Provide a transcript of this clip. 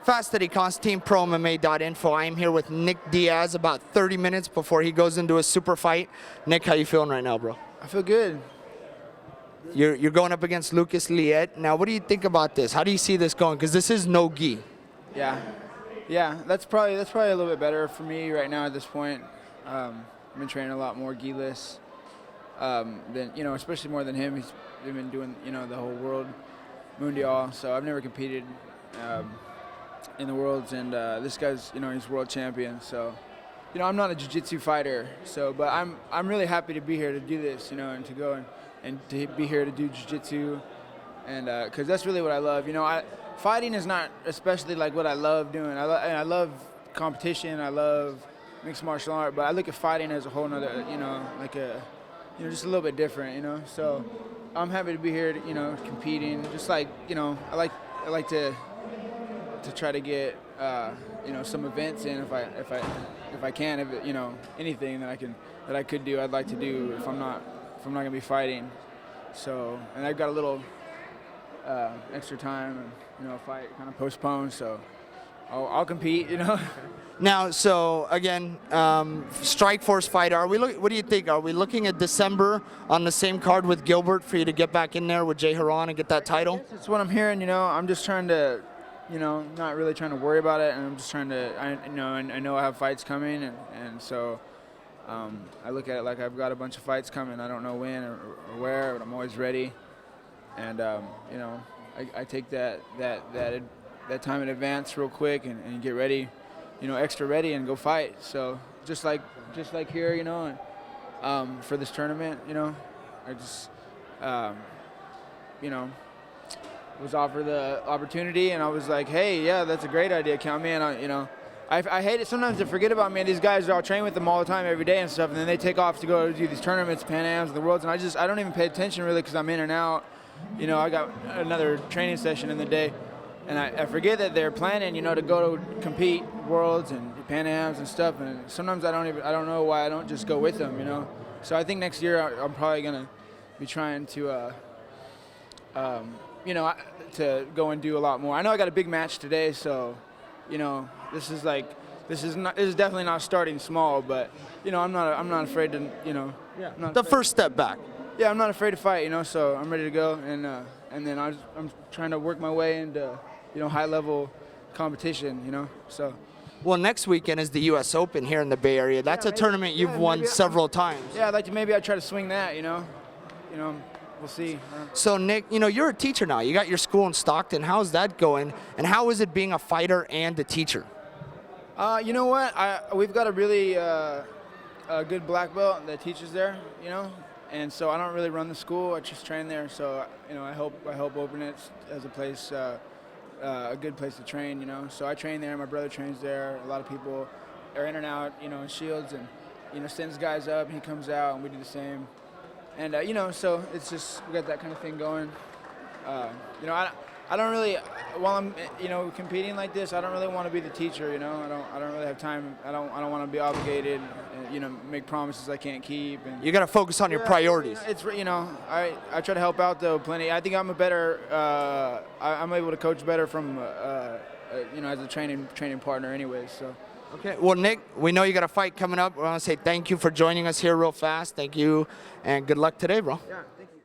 Fast Eddie Constantine, PRO MMA.INFO. I am here with Nick Diaz about 30 minutes before he goes into a super fight. Nick, how you feeling right now, bro? I feel good. You're going up against Lucas Leite. Now, what do you think about this? How do you see this going? Because this is no gi. Yeah, that's probably a little bit better for me right now at this point. I've been training a lot more gi-less than, especially more than him. He's been doing, the whole world mundial. So I've never competed in the worlds, and this guy's, he's world champion. So, I'm not a jiu-jitsu fighter. So, but I'm really happy to be here to do this, and to go and to be here to do jiu-jitsu, and because that's really what I love. Fighting is not especially like what I love doing. I love competition. I love mixed martial art, but I look at fighting as a whole nother, like just a little bit different, So I'm happy to be here, competing. Just like, I like to try to get, some events in if I can, anything that I could do, I'd like to do if I'm not gonna be fighting. So, and I've got a little extra time, and fight kind of postponed, so I'll compete. Now, so again, Strikeforce fighter. What do you think? Are we looking at December on the same card with Gilbert for you to get back in there with Jay Hieron and get that title? That's what I'm hearing. I'm just trying to, not really trying to worry about it, and I'm just trying to. I know I have fights coming, and so I look at it like I've got a bunch of fights coming. I don't know when or where, but I'm always ready, and I take that time in advance real quick and get ready, extra ready and go fight. So just like here, and for this tournament, I just was offered the opportunity, and I was like, hey, yeah, that's a great idea. Count me in. I hate it sometimes. I forget about me. These guys, I'll train with them all the time, every day and stuff, and then they take off to go do these tournaments, Pan Ams, the Worlds, and I don't even pay attention really because I'm in and out. I got another training session in the day, and I forget that they're planning, to go to compete Worlds and Pan Ams and stuff, and sometimes I don't know why I don't just go with them, So I think next year I'm probably gonna be trying to, to go and do a lot more. I know I got a big match today, so, this is definitely not starting small, but I'm not afraid to, The first step back. Yeah, I'm not afraid to fight, so I'm ready to go, and then I'm trying to work my way into, high level competition, so. Well, next weekend is the U.S. Open here in the Bay Area. That's a tournament you've won several times. Yeah, I'd like to maybe try to swing that, we'll see. So Nick, you're a teacher now. You got your school in Stockton. How's that going? And how is it being a fighter and a teacher? You know what? We've got a really a good black belt that teaches there, and so I don't really run the school. I just train there. So I help open it as a place, a good place to train. So I train there. My brother trains there. A lot of people are in and out, in Shields, and sends guys up. And he comes out, and we do the same. And so it's just we got that kind of thing going. I don't really, while I'm competing like this, I don't really want to be the teacher. I don't really have time. I don't want to be obligated. And, make promises I can't keep. And you got to focus on your priorities. It's I try to help out though plenty. I think I'm a better. I'm able to coach better from as a training partner, anyways. So. Okay. Well, Nick, we know you got a fight coming up. We want to say thank you for joining us here real fast. Thank you, and good luck today, bro. Yeah. Thank you.